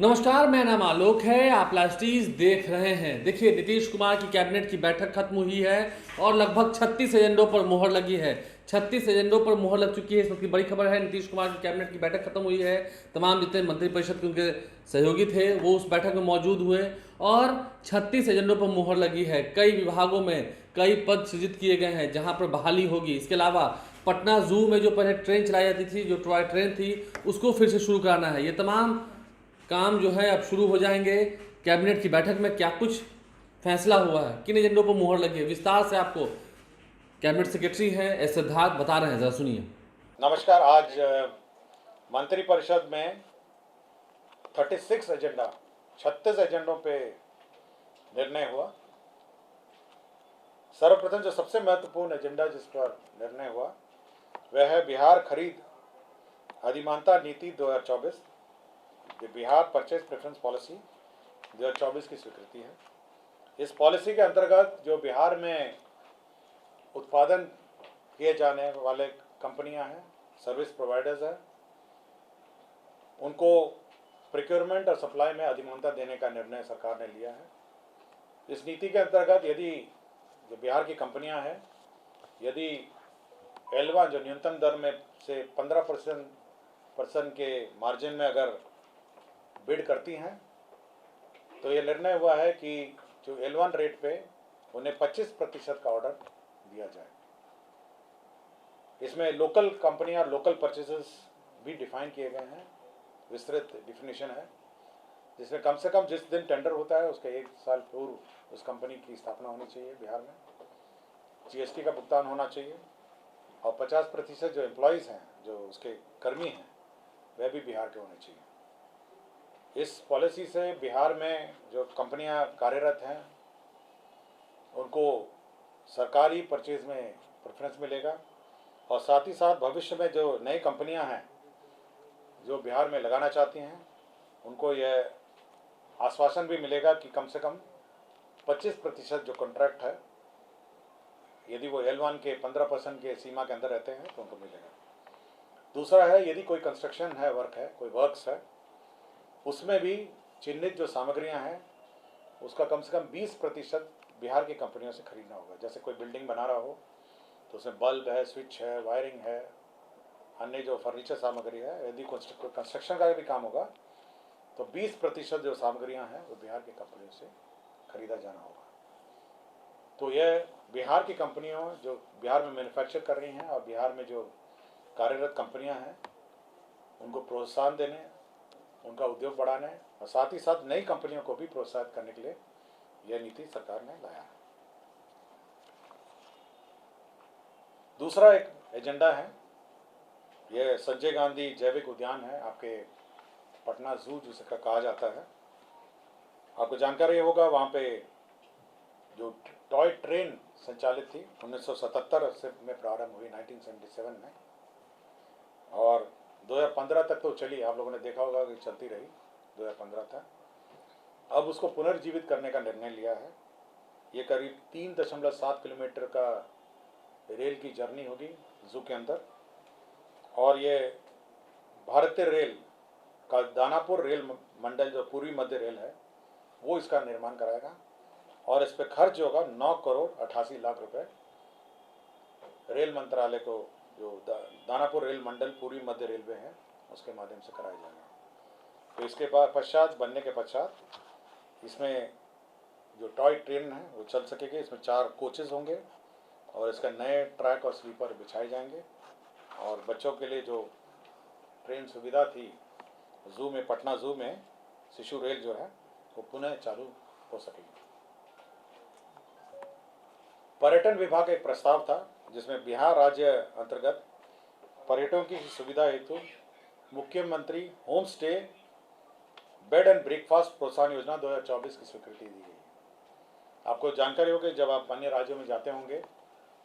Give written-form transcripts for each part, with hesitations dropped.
नमस्कार, मेरा नाम आलोक है। आप लास्टीज देख रहे हैं। देखिए, नीतीश कुमार की कैबिनेट की बैठक खत्म हुई है और लगभग 36 एजेंडों पर मुहर लगी है। 36 एजेंडों पर मुहर लग चुकी है। इस वक्त की बड़ी खबर है, नीतीश कुमार की कैबिनेट की बैठक खत्म हुई है। तमाम जितने मंत्रिपरिषद के उनके सहयोगी थे वो उस बैठक में मौजूद हुए और 36 एजेंडों पर मुहर लगी है। कई विभागों में कई पद सृजित किए गए हैं जहाँ पर बहाली होगी। इसके अलावा पटना जू में जो पहले ट्रेन चलाई जाती थी, जो टॉय ट्रेन थी, उसको फिर से शुरू कराना है। ये तमाम काम जो है अब शुरू हो जाएंगे। कैबिनेट की बैठक में क्या कुछ फैसला हुआ है, किन एजेंडों पर मुहर लगी है, विस्तार से आपको कैबिनेट सेक्रेटरी हैं एस सिद्धार्थ बता रहे हैं। जरा सुनिए। नमस्कार। आज मंत्रिपरिषद में 36 एजेंडों पे निर्णय हुआ। सर्वप्रथम जो सबसे महत्वपूर्ण एजेंडा जिस पर निर्णय हुआ वह है बिहार खरीद अधिमानता नीति 2024, बिहार परचेज प्रेफरेंस पॉलिसी 2024 की स्वीकृति है। इस पॉलिसी के अंतर्गत जो बिहार में उत्पादन किए जाने वाले कंपनियां हैं, सर्विस प्रोवाइडर्स हैं, उनको प्रिक्योरमेंट और सप्लाई में अधिमानता देने का निर्णय सरकार ने लिया है। इस नीति के अंतर्गत यदि जो बिहार की कंपनियां हैं, यदि L1 जो न्यूनतम दर में से 15% के मार्जिन में अगर बिड करती हैं, तो ये निर्णय हुआ है कि जो L1 रेट पे उन्हें 25% का ऑर्डर दिया जाए। इसमें लोकल कंपनियां, लोकल परचेसेस भी डिफाइन किए गए हैं, विस्तृत डिफिनेशन है, जिसमें कम से कम जिस दिन टेंडर होता है उसके 1 साल पूर्व उस कंपनी की स्थापना होनी चाहिए बिहार में, GST का भुगतान होना चाहिए और 50% जो एम्प्लॉयज़ हैं, जो उसके कर्मी हैं, वह भी बिहार के होने चाहिए। इस पॉलिसी से बिहार में जो कंपनियां कार्यरत हैं उनको सरकारी परचेज में प्रेफरेंस मिलेगा और साथ ही साथ भविष्य में जो नई कंपनियां हैं जो बिहार में लगाना चाहती हैं उनको यह आश्वासन भी मिलेगा कि कम से कम 25% जो कॉन्ट्रैक्ट है, यदि वो L1 के 15% के सीमा के अंदर रहते हैं तो उनको मिलेगा। दूसरा है, यदि कोई कंस्ट्रक्शन है, वर्क है, कोई वर्क्स है, उसमें भी चिन्हित जो सामग्रियां हैं उसका कम से कम 20% बिहार की कंपनियों से खरीदना होगा। जैसे कोई बिल्डिंग बना रहा हो तो उसमें बल्ब है, स्विच है, वायरिंग है, अन्य जो फर्नीचर सामग्री है, यदि कंस्ट्रक्शन का भी काम होगा तो 20% जो सामग्रियां हैं वो बिहार की कंपनियों से खरीदा जाना होगा। तो यह बिहार की कंपनियों जो बिहार में मैन्युफैक्चर कर रही हैं और बिहार में जो कार्यरत कंपनियां हैं उनको प्रोत्साहन देने, उनका उद्योग बढ़ाने और साथ ही साथ नई कंपनियों को भी प्रोत्साहित करने के लिए यह नीति सरकार ने लाया है। दूसरा एक एजेंडा है, यह संजय गांधी जैविक उद्यान है, आपके पटना जू जिसका कहा जाता है। आपको जानकारी होगा वहाँ पे जो टॉय ट्रेन संचालित थी 1977 से में प्रारंभ हुई, 1977 में, और 2015 तक तो चली। आप लोगों ने देखा होगा कि चलती रही 2015 तक। अब उसको पुनर्जीवित करने का निर्णय लिया है। ये करीब 3.7 किलोमीटर का रेल की जर्नी होगी जू के अंदर और ये भारतीय रेल का दानापुर रेल मंडल जो पूर्वी मध्य रेल है वो इसका निर्माण कराएगा और इस पर खर्च होगा 9,88,00,000 रुपए। रेल मंत्रालय को जो दानापुर रेल मंडल पूर्वी मध्य रेलवे है उसके माध्यम से कराया जाएगा। तो इसके बाद पश्चात बनने के पश्चात इसमें जो टॉय ट्रेन है वो चल सकेगी। इसमें 4 कोचेज़ होंगे और इसका नए ट्रैक और स्लीपर बिछाए जाएंगे और बच्चों के लिए जो ट्रेन सुविधा थी जू में, पटना जू में शिशु रेल जो है वो पुनः चालू हो सकेगी। पर्यटन विभाग का एक प्रस्ताव था जिसमें बिहार राज्य अंतर्गत पर्यटकों की सुविधा हेतु मुख्यमंत्री home stay bed and breakfast प्रोत्साहन योजना 2024 की स्वीकृति दी गई। आपको जानकारी होगी, जब आप अन्य राज्यों में जाते होंगे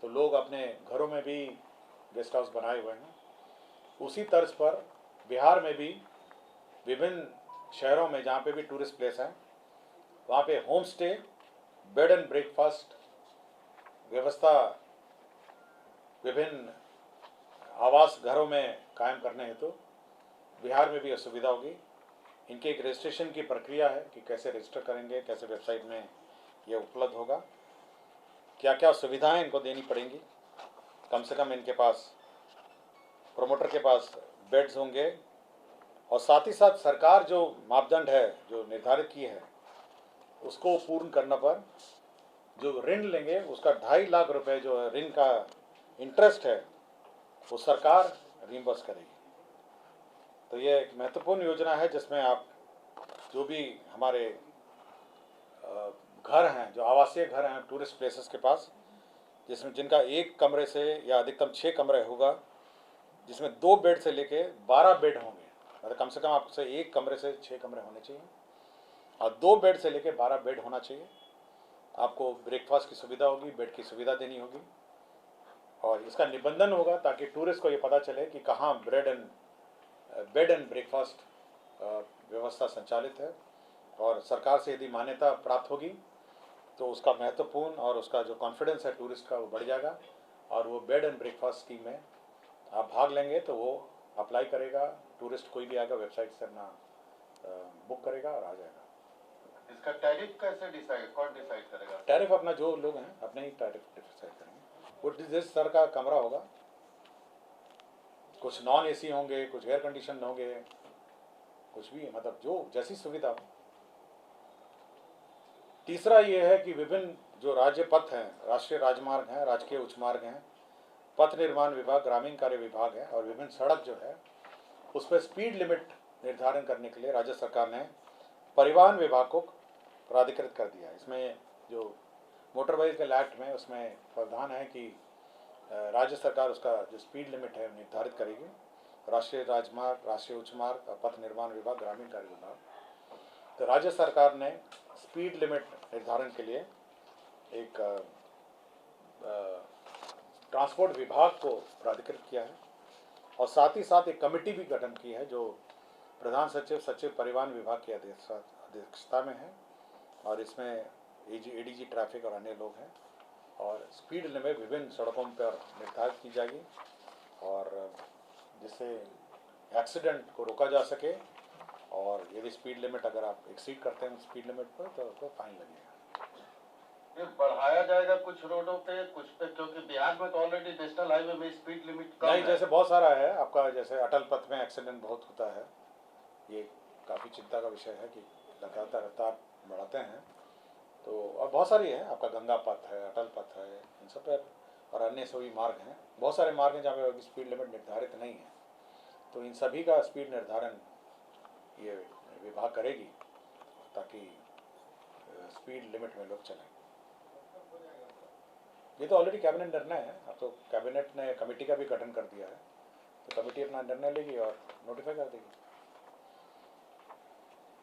तो लोग अपने घरों में भी गेस्ट हाउस बनाए हुए हैं। उसी तर्ज पर बिहार में भी विभिन्न शहरों में जहाँ पे भी टूरिस्ट प्लेस हैं वहाँ पे home stay bed and breakfast व्यवस्था विभिन्न आवास घरों में कायम करने हेतु बिहार में भी यह सुविधा होगी। इनके एक रजिस्ट्रेशन की प्रक्रिया है कि कैसे रजिस्टर करेंगे, कैसे वेबसाइट में ये उपलब्ध होगा, क्या क्या सुविधाएं इनको देनी पड़ेंगी। कम से कम इनके पास, प्रोमोटर के पास बेड्स होंगे, और साथ ही साथ सरकार जो मापदंड है जो निर्धारित की है उसको पूर्ण करने पर जो ऋण लेंगे उसका 2.5 लाख रुपए जो ऋण का इंटरेस्ट है वो सरकार रिम्बर्स करेगी। तो ये एक महत्वपूर्ण योजना है जिसमें आप जो भी हमारे घर हैं, जो आवासीय घर हैं टूरिस्ट प्लेसेस के पास, जिसमें जिनका एक कमरे से या अधिकतम 6 कमरे होगा, जिसमें 2 बेड से लेके 12 बेड होंगे, मतलब कम से कम आपसे एक कमरे से 6 कमरे होने चाहिए और 2 बेड से लेके 12 बेड होना चाहिए। आपको ब्रेकफास्ट की सुविधा होगी, बेड की सुविधा देनी होगी, और इसका निबंधन होगा ताकि टूरिस्ट को ये पता चले कि कहाँ बेड एंड ब्रेकफास्ट व्यवस्था संचालित है। और सरकार से यदि मान्यता प्राप्त होगी तो उसका महत्वपूर्ण और उसका जो कॉन्फिडेंस है टूरिस्ट का वो बढ़ जाएगा, और वो बेड एंड ब्रेकफास्ट स्कीम में आप भाग लेंगे तो वो अप्लाई करेगा। टूरिस्ट कोई भी आएगा वेबसाइट से अपना बुक करेगा और आ जाएगा। इसका टैरिफ कैसे कौन डिसाइड करेगा? टैरिफ अपना जो लोग हैं अपने ही टैरिफ डिसाइड करेंगे। वो जिस तरह का कमरा होगा, कुछ नॉन एसी होंगे, कुछ एयर कंडीशन होंगे, कुछ भी, मतलब जो जैसी सुविधा हो। तीसरा ये है कि विभिन्न जो राज्य पथ हैं, राष्ट्रीय राजमार्ग हैं, राजकीय उच्च मार्ग हैं, पथ निर्माण विभाग, ग्रामीण कार्य विभाग है, और विभिन्न सड़क जो है उस पर स्पीड लिमिट निर्धारण करने के लिए राज्य सरकार ने परिवहन विभाग को प्राधिकृत कर दिया। इसमें जो मोटर व्हीकल एक्ट में उसमें प्रावधान है कि राज्य सरकार उसका जो स्पीड लिमिट है निर्धारित करेगी। राष्ट्रीय राजमार्ग, राष्ट्रीय उच्च मार्ग, पथ निर्माण विभाग, ग्रामीण कार्य विभाग। तो राज्य सरकार ने स्पीड लिमिट निर्धारण के लिए एक ट्रांसपोर्ट विभाग को प्राधिकृत किया है, और साथ ही साथ एक कमेटी भी गठन की है जो प्रधान सचिव, सचिव परिवहन विभाग की अध्यक्षता में है, और इसमें एडीजी ट्रैफिक और अन्य लोग हैं, और स्पीड लिमिट विभिन्न सड़कों पर निर्धारित की जाएगी, और जिससे एक्सीडेंट को रोका जा सके। और यदि स्पीड लिमिट अगर आप एक्सीड करते हैं स्पीड लिमिट पर तो आपको फाइन लगेगा। ये बढ़ाया जाएगा कुछ रोडों पे, कुछ पे, क्योंकि बिहार में तो ऑलरेडी नेशनल हाईवे में स्पीड लिमिट कम नहीं, है। जैसे बहुत सारा है आपका, जैसे अटल पथ में एक्सीडेंट बहुत होता है, ये काफ़ी चिंता का विषय है कि लगातार रफ्तार बढ़ाते हैं। तो और बहुत सारी है, आपका गंगा पथ है, अटल पथ है, इन सब पर, और अन्य सभी मार्ग हैं, बहुत सारे मार्ग हैं जहाँ पे स्पीड लिमिट निर्धारित नहीं है। तो इन सभी का स्पीड निर्धारण ये विभाग करेगी ताकि स्पीड लिमिट में लोग चलें। ये तो ऑलरेडी कैबिनेट निर्णय है, अब तो कैबिनेट ने कमेटी का भी गठन कर दिया है, तो कमेटी अपना निर्णय लेगी और नोटिफाई कर देगी।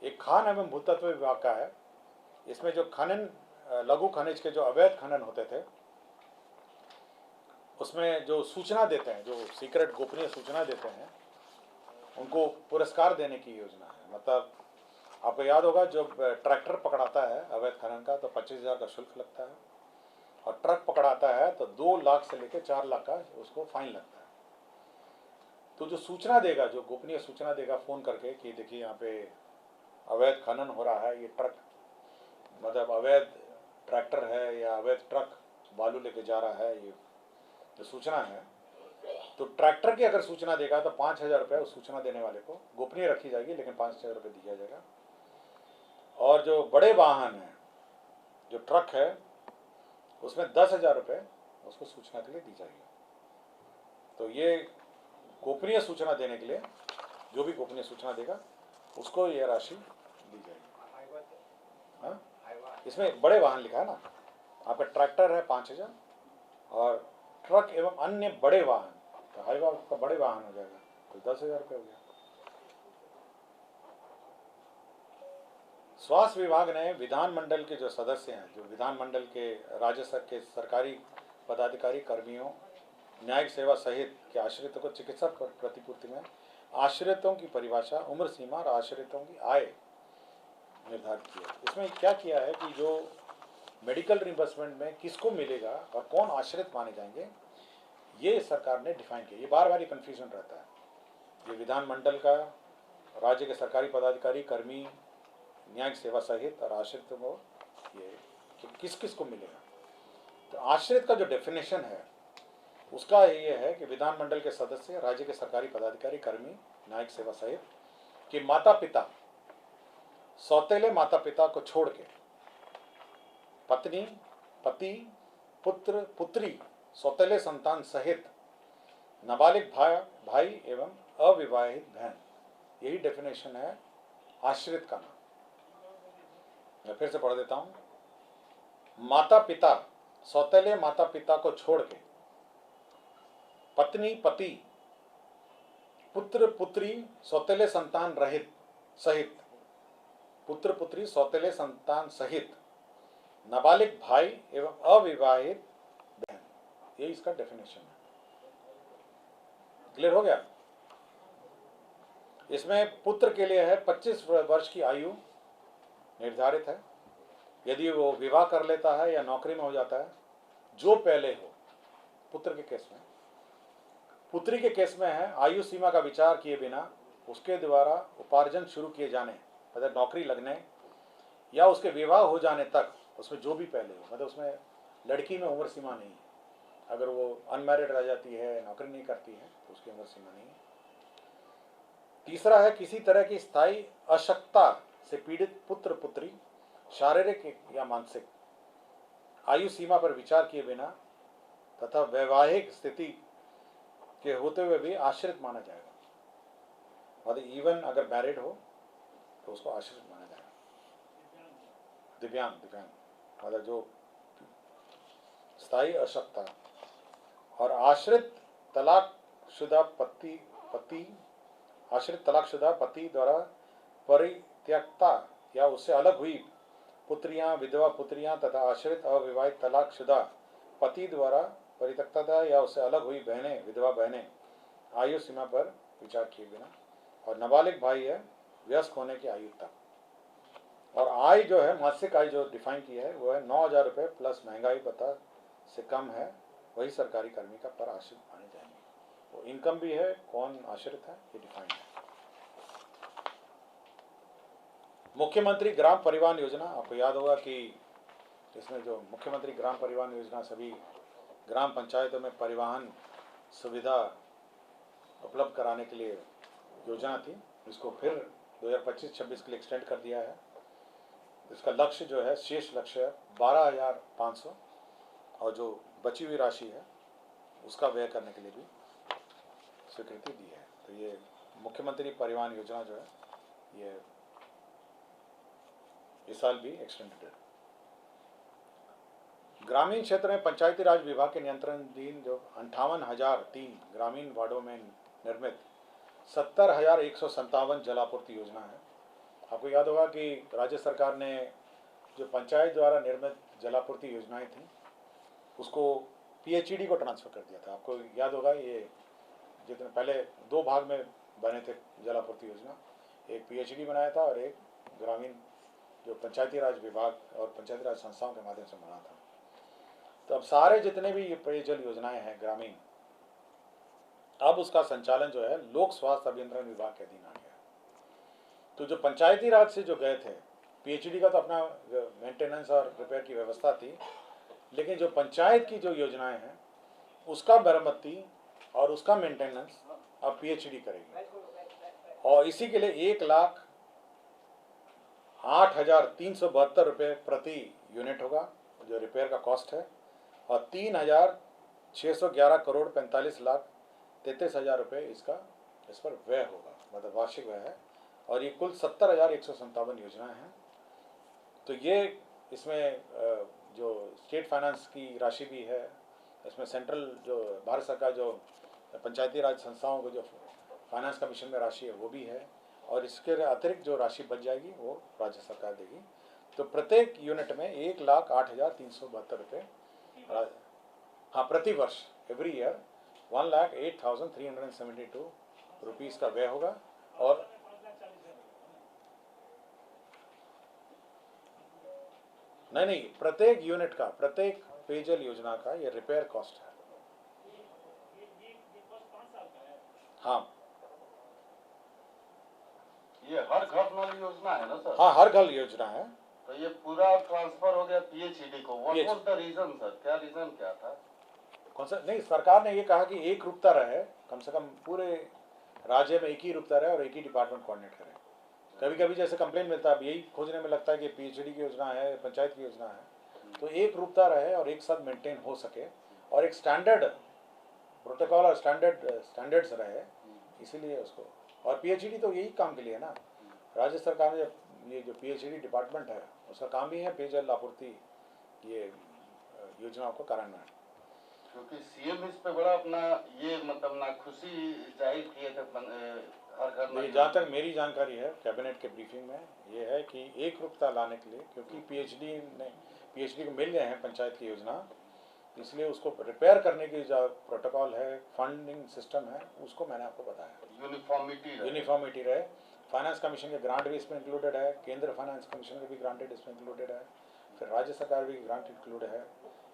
एक खान एवं भूतत्व विभाग का है, इसमें जो खनन, लघु खनिज के जो अवैध खनन होते थे उसमें जो सूचना देते हैं, जो सीक्रेट गोपनीय सूचना देते हैं, उनको पुरस्कार देने की योजना है। मतलब आपको याद होगा जब ट्रैक्टर पकड़ाता है अवैध खनन का तो 25,000 का शुल्क लगता है, और ट्रक पकड़ाता है तो 2 लाख से लेकर 4 लाख का उसको फाइन लगता है। तो जो सूचना देगा, जो गोपनीय सूचना देगा फ़ोन करके कि देखिए यहाँ पे अवैध खनन हो रहा है, ये ट्रक, मतलब अवैध ट्रैक्टर है या अवैध ट्रक बालू लेके जा रहा है, ये जो सूचना है, तो ट्रैक्टर की अगर सूचना देगा तो 5,000 रुपये उस सूचना देने वाले को गोपनीय रखी जाएगी, लेकिन 5,000 रुपये दिया जाएगा। और जो बड़े वाहन हैं, जो ट्रक है, उसमें 10,000 रुपये उसको सूचना के लिए दी जाएगी। तो ये गोपनीय सूचना देने के लिए जो भी गोपनीय सूचना देगा उसको ये राशि दी जाएगी। हाँ, इसमें बड़े वाहन लिखा है ना, आपका ट्रैक्टर है 5,000, और ट्रक एवं अन्य बड़े वाहन, तो हाईवा का बड़े वाहन हो जाएगा तो 10,000 रुपये हो गया। स्वास्थ्य विभाग ने विधानमंडल के जो सदस्य हैं, जो विधानमंडल के राज्य के सरकारी पदाधिकारी, कर्मियों, न्यायिक सेवा सहित के आश्रितों को चिकित्सा प्रतिपूर्ति में आश्रितों की परिभाषा, उम्र सीमा और आश्रितों की आय निर्धारित की है। इसमें क्या किया है कि जो मेडिकल रिम्बर्समेंट में किसको मिलेगा और कौन आश्रित माने जाएंगे, ये सरकार ने डिफाइन किया। ये बार बार कन्फ्यूजन रहता है। ये विधानमंडल का राज्य के सरकारी पदाधिकारी, कर्मी, न्यायिक सेवा सहित और आश्रित को ये किस किस को मिलेगा। तो आश्रित का जो डेफिनेशन है उसका ये है कि विधानमंडल के सदस्य, राज्य के सरकारी पदाधिकारी, कर्मी, न्यायिक सेवा सहित कि माता पिता, सौतेले माता पिता को छोड़ के पत्नी, पति, पुत्र, पुत्री, सौतेले संतान सहित नाबालिग भाई एवं अविवाहित बहन, यही डेफिनेशन है आश्रित का नाम। मैं फिर से पढ़ देता हूं। माता पिता, सौतेले माता पिता को छोड़ के पत्नी, पति, पुत्र, पुत्री, सौतेले संतान रहित सहित पुत्र, पुत्री, सौतेले संतान सहित नाबालिग भाई एवं अविवाहित बहन, ये इसका डेफिनेशन है। क्लियर हो गया। इसमें पुत्र के लिए है 25 वर्ष की आयु निर्धारित है। यदि वो विवाह कर लेता है या नौकरी में हो जाता है, जो पहले हो, पुत्र के केस में। पुत्री के केस में है आयु सीमा का विचार किए बिना उसके द्वारा उपार्जन शुरू किए जाने, मतलब नौकरी लगने या उसके विवाह हो जाने तक, उसमें जो भी पहले हो, मतलब उसमें लड़की में उम्र सीमा नहीं है। अगर वो अनमैरिड रह जाती है, नौकरी नहीं करती है, तो उसकी उम्र सीमा नहीं है। तीसरा है किसी तरह की स्थायी अशक्तता से पीड़ित पुत्र, पुत्री, शारीरिक या मानसिक, आयु सीमा पर विचार किए बिना तथा वैवाहिक स्थिति के होते हुए भी आश्रित माना जाएगा। मतलब इवन अगर मैरिड हो तो उसको आश्रित माना जाएगा। दिव्यांग, मतलब जो स्थायी अशक्तता और आश्रित तलाकशुदा पति द्वारा परित्यक्ता या उससे अलग हुई पुत्रियां, विधवा पुत्रियां तथा आश्रित अविवाहित तलाकशुदा पति द्वारा परित्यक्ता या उससे अलग हुई बहनें, विधवा बहनें, आयु सीमा पर विचार किए बिना। और नाबालिग भाई है वयस्क होने की आयु तक। और आय जो है, मासिक आय जो डिफाइन की है वो है 9,000 रुपये प्लस महंगाई भत्ता से कम है, वही सरकारी कर्मी का पर आश्रित माने जाएंगे। वो इनकम भी है, कौन आश्रित है ये डिफाइंड है। मुख्यमंत्री ग्राम परिवहन योजना, आपको याद होगा कि इसमें जो मुख्यमंत्री ग्राम परिवहन योजना सभी ग्राम पंचायतों में परिवहन सुविधा उपलब्ध कराने के लिए योजना थी। इसको फिर 2025-26 के लिए एक्सटेंड कर दिया है। इसका लक्ष्य जो है, शेष लक्ष्य 12,500 और जो बची हुई राशि है उसका व्यय करने के लिए भी स्वीकृति दी है। तो ये मुख्यमंत्री परिवहन योजना जो है ये इस साल भी एक्सटेंडेड है। ग्रामीण क्षेत्र में पंचायती राज विभाग के नियंत्रणाधीन जो 58,003 ग्रामीण वार्डों में निर्मित 70,157 जलापूर्ति योजना है। आपको याद होगा कि राज्य सरकार ने जो पंचायत द्वारा निर्मित जलापूर्ति योजनाएं थी उसको पीएचईडी को ट्रांसफर कर दिया था। आपको याद होगा ये जितने पहले 2 भाग में बने थे जलापूर्ति योजना, एक पीएचईडी बनाया था और एक ग्रामीण जो पंचायती राज विभाग और पंचायती राज संस्थाओं के माध्यम से बना था। तो अब सारे जितने भी पेयजल योजनाएं हैं ग्रामीण, अब उसका संचालन जो है लोक स्वास्थ्य अभियंत्रण विभाग के अधीन आ गया। तो जो पंचायती राज से जो गए थे, पीएचडी का तो अपना मेंटेनेंस और रिपेयर की व्यवस्था थी, लेकिन जो पंचायत की जो योजनाएं हैं उसका मरम्मती और उसका मेंटेनेंस अब पीएचडी करेगी। और इसी के लिए 1,08,372 रुपये प्रति यूनिट होगा जो रिपेयर का कॉस्ट है, और 3,611 करोड़ 45,33,000 रुपये इस पर व्यय होगा, मतलब वार्षिक व्यय है। और ये कुल 70,157 योजनाएं हैं। तो ये इसमें जो स्टेट फाइनेंस की राशि भी है, इसमें सेंट्रल जो भारत सरकार जो पंचायती राज संस्थाओं को जो फाइनेंस कमीशन में राशि है वो भी है, और इसके अतिरिक्त जो राशि बच जाएगी वो राज्य सरकार देगी। तो प्रत्येक यूनिट में 1,08,372 रुपये, हाँ प्रति वर्ष, एवरी ईयर 1,08,372 रुपीज़ का व्यय होगा। और नहीं, प्रत्येक यूनिट का, प्रत्येक पेयजल योजना का ये रिपेयर कॉस्ट है। हाँ, ये हर घर नल योजना है ना सर? हाँ, हर घर योजना है। तो ये पूरा ट्रांसफर हो गया पीएचईडी को। What PH was the reason sir? क्या रीजन क्या था? कौन सा? नहीं, सरकार ने ये कहा कि एक रूपता रहे, कम से कम पूरे राज्य में एक ही रूपता रहे और एक ही डिपार्टमेंट कोऑर्डिनेट करे। कभी कभी जैसे कंप्लेन मिलता है, अब यही खोजने में लगता है कि पीएचडी की योजना है, पंचायत की योजना है, तो एक रूपता रहे और एक साथ मेंटेन हो सके और एक स्टैंडर्ड प्रोटोकॉल और स्टैंडर्ड्स रहे, इसीलिए उसको। और पीएचडी तो यही काम के लिए है ना। राज्य सरकार ने ये जो पीएचडी डिपार्टमेंट है उसका काम ही है पेयजल आपूर्ति ये योजनाओं को कार्यान्वयन। क्योंकि सीएम इस पे बड़ा अपना ये मतलब ना खुशी जाहिर किए थे हर घर नहीं, नल जहाँ तक मेरी जानकारी है कैबिनेट के ब्रीफिंग में ये है कि एक रूपता लाने के लिए, क्योंकि पीएचडी को मिल गए हैं पंचायत की योजना, इसलिए उसको रिपेयर करने की जो प्रोटोकॉल है, फंडिंग सिस्टम है, उसको मैंने आपको बताया। यूनिफॉर्मिटी रहे। फाइनेंस कमीशन के ग्रांट भी इसमें इंक्लूडेड है, केंद्र फाइनेंस कमीशन के भी ग्रांटेड इसमें इंक्लूडेड है, फिर राज्य सरकार भी ग्रांट इंक्लूड है।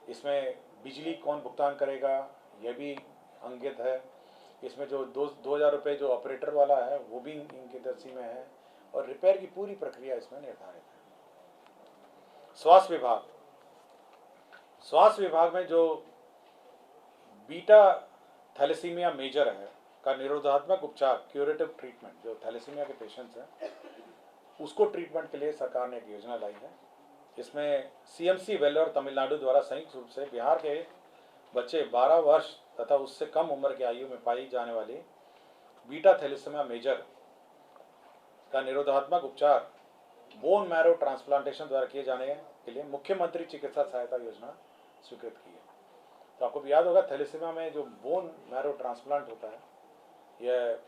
इसमें बिजली कौन भुगतान करेगा यह भी अंकित है। इसमें जो 2000 रुपये जो ऑपरेटर वाला है वो भी इनकी दर्सी में है और रिपेयर की पूरी प्रक्रिया इसमें निर्धारित है। स्वास्थ्य विभाग में जो बीटा थैलेसीमिया मेजर है का निरोधात्मक उपचार, क्यूरेटिव ट्रीटमेंट, जो थैलेसीमिया के पेशेंट्स हैं उसको ट्रीटमेंट के लिए सरकार ने एक योजना लाई है। इसमें सीएमसी वेल्लोर तमिलनाडु द्वारा संयुक्त रूप से बिहार के बच्चे 12 वर्ष तथा उससे कम उम्र की आयु में पाई जाने वाली बीटा थैलेसीमिया मेजर का निरोधात्मक उपचार बोन मैरो ट्रांसप्लांटेशन द्वारा किए जाने के लिए मुख्यमंत्री चिकित्सा सहायता योजना स्वीकृत की है। तो आपको याद होगा थैलेसीमिया में जो बोन मैरो ट्रांसप्लांट होता है यह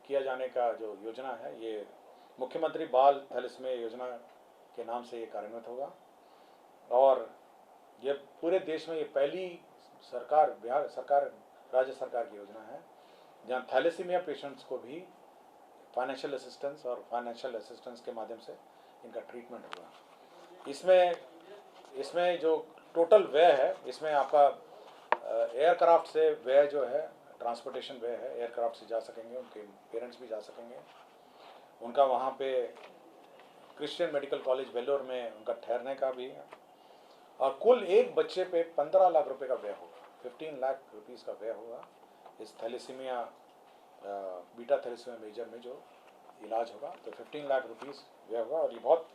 किया जाने का जो योजना है ये मुख्यमंत्री बाल थैलेसीमिया योजना के नाम से ये कार्यान्वित होगा और ये पूरे देश में ये पहली सरकार, बिहार सरकार, राज्य सरकार की योजना है जहाँ थैलेसीमिया पेशेंट्स को भी फाइनेंशियल असिस्टेंस के माध्यम से इनका ट्रीटमेंट होगा। इसमें जो टोटल व्यय है, इसमें आपका एयरक्राफ्ट से व्यय जो है, ट्रांसपोर्टेशन व्यय है, एयरक्राफ्ट से जा सकेंगे, उनके पेरेंट्स भी जा सकेंगे, उनका वहाँ पे क्रिश्चियन मेडिकल कॉलेज वेल्लोर में उनका ठहरने का भी है और कुल एक बच्चे पे 15 लाख रुपए का व्यय होगा, 15 लाख रुपीज़ का व्यय होगा इस थैलेसीमिया बीटा थैलेसीमिया मेजर में जो इलाज होगा। तो 15 लाख रुपीज़ व्यय होगा और ये बहुत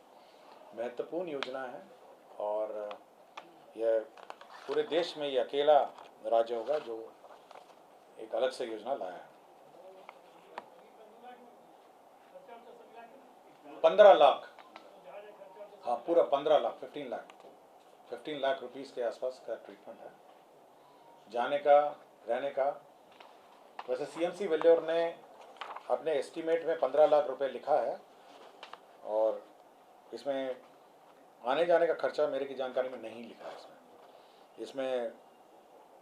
महत्वपूर्ण योजना है और यह पूरे देश में ये अकेला राज्य होगा जो एक अलग से योजना लाया है। 15 लाख, हाँ पूरा 15 लाख, 15 लाख रुपीज़ के आसपास का ट्रीटमेंट है, जाने का, रहने का। वैसे सीएमसी वेल्लोर ने अपने एस्टीमेट में 15 लाख रुपए लिखा है और इसमें आने जाने का खर्चा मेरे की जानकारी में नहीं लिखा है। इसमें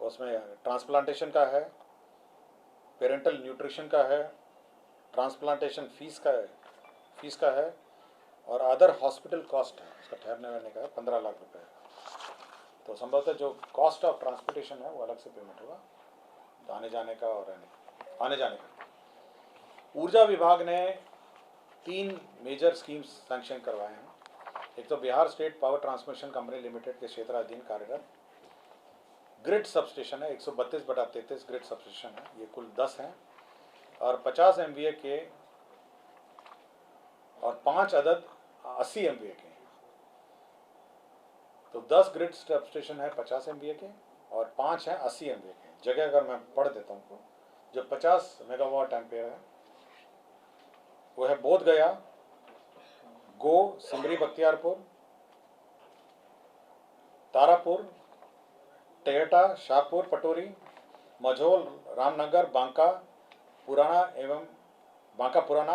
उसमें ट्रांसप्लांटेशन का है, पेरेंटल न्यूट्रिशन का है, ट्रांसप्लांटेशन फीस का है और अदर हॉस्पिटल कॉस्ट है, उसका ठहरने रहने का है 15 लाख रुपए। तो संभवतः जो कॉस्ट ऑफ ट्रांसपोर्टेशन है वो अलग से पेमेंट होगा, तो आने जाने का और आने जाने का। ऊर्जा विभाग ने 3 मेजर स्कीम्स सैंक्शन करवाए हैं। एक तो Bihar state power transmission company limited के क्षेत्राधीन कार्यरत ग्रिड सबस्टेशन है, 132/33 ग्रिड सबस्टेशन है, ये कुल 10 हैं और 50 MVA के और 5 अदद 80 MVA के। तो 10 ग्रिड सबस्टेशन है 50 MVA के और 5 हैं 80 MVA के। जगह अगर मैं पढ़ देता हूँ जो 50 मेगावाट एम्पेयर है वो है बोध गया, गो, सिमरी बख्तियारपुर, तारापुर, टेहटा, शाहपुर पटोरी, मझोल, रामनगर, बांका पुराना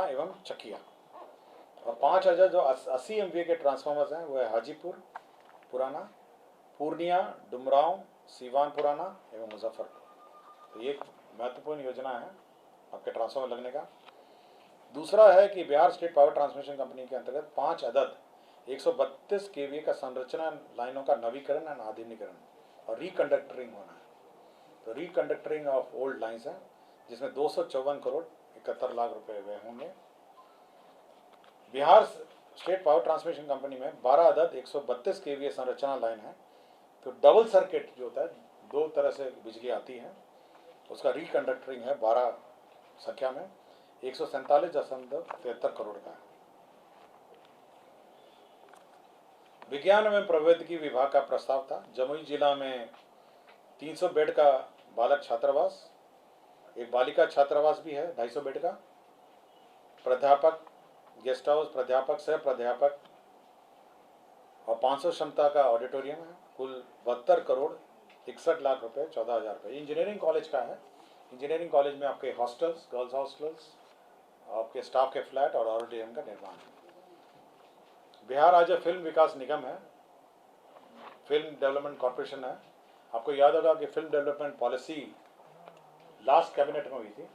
एवं चकिया। और 5 अदद जो 80 MVA के ट्रांसफार्मर्स हैं वो है हाजीपुर पुराना, पूर्णिया, डुमरांव, सीवान पुराना एवं मुजफ्फरपुर। तो ये एक महत्वपूर्ण योजना है आपके ट्रांसफार्मर लगने का। दूसरा है कि Bihar state power transmission company के अंतर्गत 5 अदद 132 kVA का संरचना लाइनों का नवीकरण और आधुनिकीकरण और रिकंडक्टरिंग होना है। तो रिकंडक्टरिंग ऑफ ओल्ड लाइन्स है जिसमें 254 करोड़ 71 लाख रुपए व्यय होंगे। Bihar state power transmission company में 12 अदद 132 केवीए संरचना लाइन है। तो डबल सर्किट जो होता है, दो तरह से बिजली आती है, उसका रिकंडक्टरिंग है 12 संख्या में 147.73 करोड़ का है। विज्ञान एवं प्रौद्योगिकी विभाग का प्रस्ताव था। जमुई जिला में 300 बेड का बालक छात्रावास, एक बालिका छात्रावास भी है 250 बेड का, प्राध्यापक गेस्ट हाउस, प्राध्यापक सह प्राध्यापक और 500 क्षमता का ऑडिटोरियम है। कुल 72 करोड़ 61 लाख रुपए 14,000 रुपये। इंजीनियरिंग कॉलेज का है। इंजीनियरिंग कॉलेज में आपके हॉस्टल्स, गर्ल्स हॉस्टल्स, आपके स्टाफ के फ्लैट और ऑडिटोरियम का निर्माण है। बिहार राज्य फिल्म विकास निगम है, फिल्म डेवलपमेंट कॉरपोरेशन है। आपको याद होगा कि film development policy last cabinet में हुई थी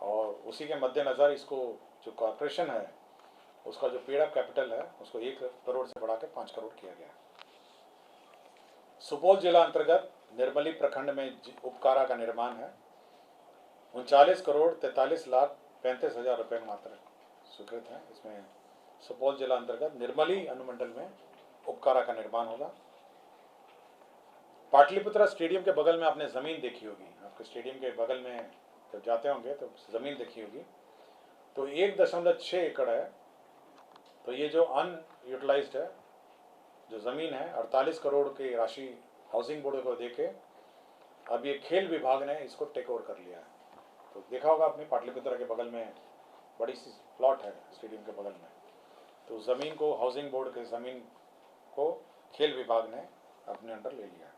और उसी के मद्देनज़र इसको जो कॉरपोरेशन है उसका जो पेड अप कैपिटल है उसको 1 करोड़ से बढ़ा के 5 करोड़ किया गया। सुपौल जिला अंतर्गत निर्मली प्रखंड में उपकारा का निर्माण है। 39 करोड़ 43 लाख 35 हजार रुपये मात्र स्वीकृत है। इसमें सुपौल जिला अंतर्गत निर्मली अनुमंडल में उपकारा का निर्माण होगा। पाटलिपुत्रा स्टेडियम के बगल में आपने ज़मीन देखी होगी, आपके स्टेडियम के बगल में जब जाते होंगे तो ज़मीन देखी होगी, तो 1.6 एकड़ है। तो ये जो अनयूटिलाइज्ड है जो ज़मीन है, 48 करोड़ की राशि हाउसिंग बोर्ड को देके अब ये खेल विभाग ने इसको टेक ओवर कर लिया है। तो देखा होगा आपने पाटलिपुत्रा के बगल में बड़ी सी प्लॉट है स्टेडियम के बगल में, तो ज़मीन को हाउसिंग बोर्ड के ज़मीन को खेल विभाग ने अपने अंडर ले लिया।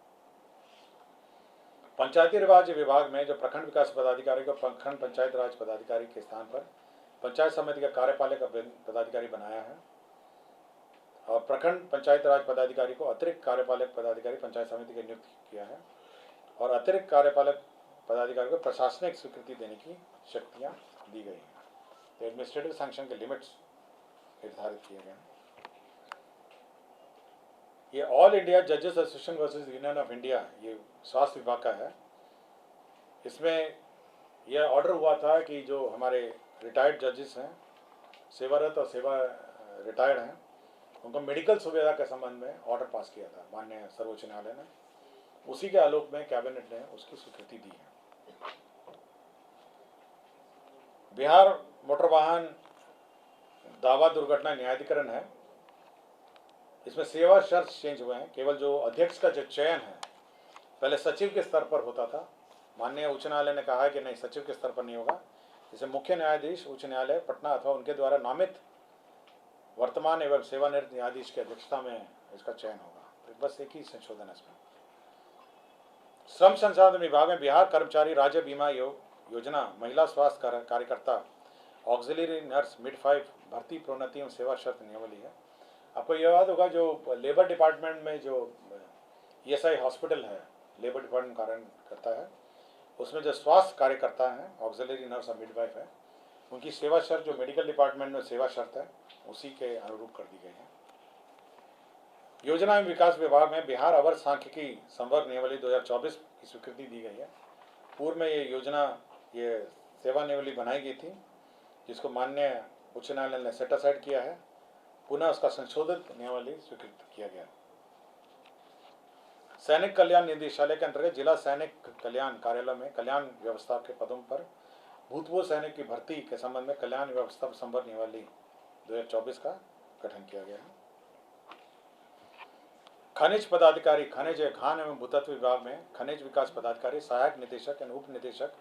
पंचायती राज विभाग में जो प्रखंड विकास पदाधिकारी को प्रखंड पंचायत राज पदाधिकारी के स्थान पर पंचायत समिति का कार्यपालक पदाधिकारी बनाया है और प्रखंड पंचायत राज पदाधिकारी को अतिरिक्त कार्यपालक पदाधिकारी पंचायत समिति के नियुक्त किया है और अतिरिक्त कार्यपालक पदाधिकारी को प्रशासनिक स्वीकृति देने की शक्तियां दी गई हैं। तो एडमिनिस्ट्रेटिव सैंक्शन के लिमिट्स निर्धारित किए गए हैं। ये ऑल इंडिया जजेस association versus union of India, ये स्वास्थ्य विभाग का है। इसमें यह ऑर्डर हुआ था कि जो हमारे रिटायर्ड जजेस हैं, सेवारत और सेवा रिटायर्ड हैं, उनको मेडिकल सुविधा के संबंध में ऑर्डर पास किया था माननीय सर्वोच्च न्यायालय ने। उसी के आलोक में कैबिनेट ने उसकी स्वीकृति दी है। बिहार मोटर वाहन दावा दुर्घटना न्यायाधिकरण है। इसमें सेवा शर्त चेंज हुए हैं। केवल जो अध्यक्ष का जो चयन है पहले सचिव के स्तर पर होता था, माननीय उच्च न्यायालय ने कहा है कि नहीं, सचिव के स्तर पर नहीं होगा। इसे मुख्य न्यायाधीश उच्च न्यायालय पटना अथवा उनके द्वारा नामित वर्तमान एवं सेवानिवृत्त न्यायाधीश की अध्यक्षता में इसका चयन होगा। तो बस एक ही संशोधन है इसमें। श्रम संसाधन विभाग में बिहार कर्मचारी राज्य बीमा योजना महिला स्वास्थ्य कार्यकर्ता ऑक्सिलरी नर्स मिडवाइफ भर्ती प्रोन्नति एवं सेवा शर्त नियमावली है। आपको यह याद होगा जो लेबर डिपार्टमेंट में जो ESI हॉस्पिटल है, लेबर डिपार्टमेंट कार्य करता है, उसमें जो स्वास्थ्य कार्यकर्ता हैं ऑक्सिलरी नर्स और मिडवाइफ है, उनकी सेवा शर्त जो मेडिकल डिपार्टमेंट में सेवा शर्त है उसी के अनुरूप कर दी गई है। योजना एवं विकास विभाग में बिहार अवर सांख्यिकी संवर्ग नियमावली 2024 की स्वीकृति दी गई है। पूर्व में ये योजना, ये सेवा नियमावली बनाई गई थी जिसको माननीय उच्च न्यायालय ने सेट असाइड किया है। पुनः उसका संशोधित नियमावली स्वीकृत किया गया। सैनिक कल्याण निदेशालय के अंतर्गत जिला सैनिक कल्याण कार्यालय में कल्याण व्यवस्था के पदों पर भूतपूर्व सैनिक की भर्ती के संबंध में कल्याण व्यवस्था संवर्ग नियमावली 2024 का गठन किया गया है। खनिज पदाधिकारी, खनिज खान एवं भूतत्व विभाग में खनिज विकास पदाधिकारी, सहायक निदेशक एवं उप निदेशक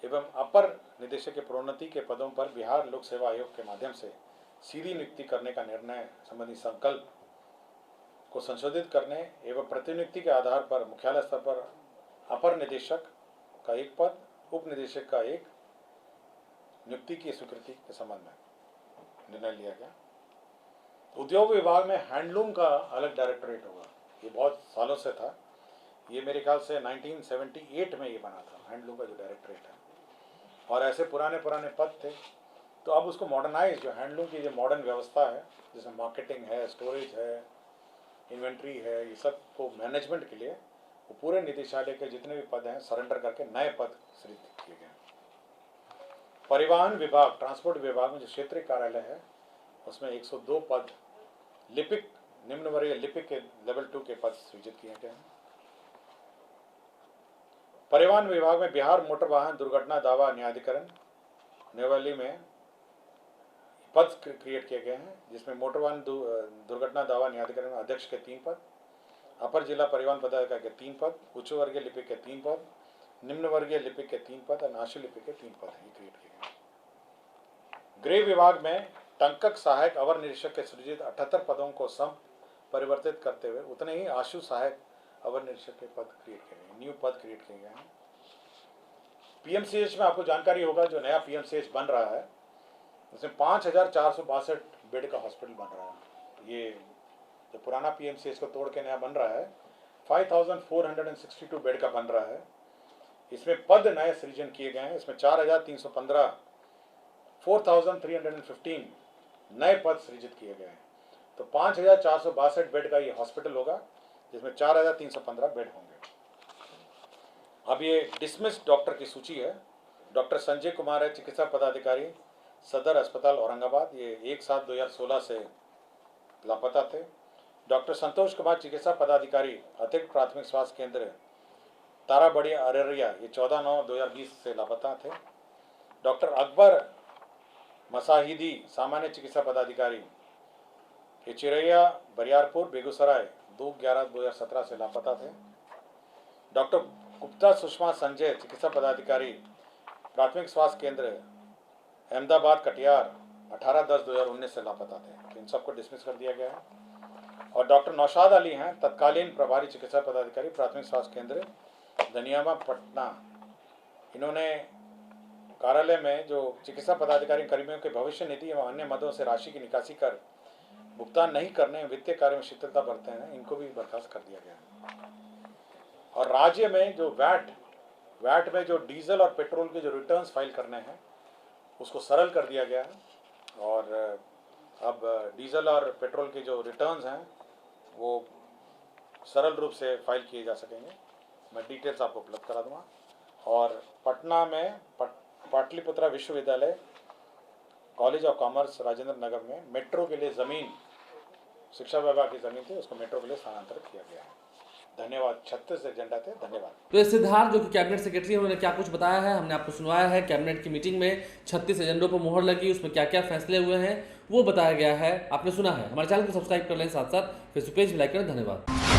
एवं अपर निदेशक के प्रोन्नति के पदों पर बिहार लोक सेवा आयोग के माध्यम से सीधी नियुक्ति करने का निर्णय संबंधी संकल्प को संशोधित करने एवं प्रतिनियुक्ति के आधार पर मुख्यालय स्तर पर अपर निदेशक का एक पद, उप निदेशक का एक नियुक्ति की स्वीकृति के संबंध में निर्णय लिया गया। उद्योग विभाग में हैंडलूम का अलग डायरेक्टरेट होगा। ये बहुत सालों से था, ये मेरे ख्याल से 1978 में ये बना था हैंडलूम का जो डायरेक्टरेट है, और ऐसे पुराने पद थे। तो अब उसको मॉडर्नाइज, जो हैंडलूम की जो मॉडर्न व्यवस्था है जिसमें मार्केटिंग है, स्टोरेज है, इन्वेंट्री है, ये सब को मैनेजमेंट के लिए वो पूरे निदेशालय के जितने भी पद हैं सरेंडर करके नए पद सृजित किए गए। परिवहन विभाग, ट्रांसपोर्ट विभाग में जो क्षेत्रीय कार्यालय है उसमें 102 पद लिपिक, निम्न वर्गीय लिपिक के लेवल 2 के पद सृजित किए गए हैं। परिवहन विभाग में बिहार मोटर वाहन दुर्घटना दावा न्यायाधिकरण न्यूवर्ली में पद क्रिएट किए गए हैं, जिसमें मोटर वाहन दुर्घटना दावा न्यायाधिकरण में अध्यक्ष के 3 पद, अपर जिला परिवहन पदाधिकारी के 3 पद, उच्च वर्गीय लिपिक के 3 पद, निम्न वर्गीय लिपिक के 3 पद और आशु लिपिक के 3 पद ही क्रिएट किए गए। गृह विभाग में टंकक सहायक अवर निरीक्षक के सृजित 78 पदों को सम परिवर्तित करते हुए उतने ही आशु सहायक अवर निरीक्षक के पद क्रिएट किए गए, न्यू पद क्रिएट किए गए हैं। पीएमसीएच में आपको जानकारी होगा, जो नया पीएमसीएच बन रहा है उसमें 5462 बेड का हॉस्पिटल बन रहा है। ये जो पुराना पीएमसीएच को तोड़ के नया बन रहा है 5462 बेड का बन रहा है। इसमें पद नए सृजन किए गए हैं। इसमें 4315 4315 नए पद सृजित किए गए हैं। तो 5462 बेड का ये हॉस्पिटल होगा, जिसमें 4315 बेड होंगे। अब ये डिसमिस्ड डॉक्टर की सूची है। डॉक्टर संजय कुमार है, चिकित्सा पदाधिकारी, सदर अस्पताल औरंगाबाद। ये 1/7/2016 से लापता थे। डॉक्टर संतोष कुमार, चिकित्सा पदाधिकारी, अतिरिक्त प्राथमिक स्वास्थ्य केंद्र ताराबड़ी अररिया, ये 14/9/2020 से लापता थे। डॉक्टर अकबर मसाहिदी, सामान्य चिकित्सा पदाधिकारी, ये चिरैया बरियारपुर बेगूसराय, 2/11/2017 से लापता थे। डॉक्टर गुप्ता सुषमा संजय, चिकित्सा पदाधिकारी, प्राथमिक स्वास्थ्य केंद्र अहमदाबाद कटिहार, 18/10/2019 से लापता थे। इन सबको डिसमिस कर दिया गया है। और डॉक्टर नौशाद अली हैं, तत्कालीन प्रभारी चिकित्सा पदाधिकारी, प्राथमिक स्वास्थ्य केंद्र धनियामा पटना। इन्होंने कार्यालय में जो चिकित्सा पदाधिकारी कर्मियों के भविष्य निधि एवं अन्य मदों से राशि की निकासी कर भुगतान नहीं करने, वित्तीय कार्य में शिथिलता बरते हैं, इनको भी बर्खास्त कर दिया गया है। और राज्य में जो वैट में जो डीजल और पेट्रोल के जो रिटर्न्स फाइल करने हैं उसको सरल कर दिया गया है। और अब डीजल और पेट्रोल के जो रिटर्न्स हैं वो सरल रूप से फाइल किए जा सकेंगे। मैं डिटेल्स आपको उपलब्ध करा दूंगा। और पटना में पाटलिपुत्रा विश्वविद्यालय, college of commerce Rajendra Nagar में मेट्रो के लिए ज़मीन, शिक्षा विभाग की ज़मीन थी, उसको मेट्रो के लिए स्थानांतरित किया गया है। धन्यवाद। 36 एजेंडा थे। धन्यवाद। तो सिद्धार्थ जो कि कैबिनेट सेक्रेटरी हैं, उन्होंने क्या कुछ बताया है हमने आपको सुनवाया है। कैबिनेट की मीटिंग में 36 एजेंडों पर मुहर लगी, उसमें क्या क्या फैसले हुए हैं वो बताया गया है, आपने सुना है। हमारे चैनल को सब्सक्राइब कर लें, साथ साथ फेसबुक पेज भी लाइक करें। धन्यवाद।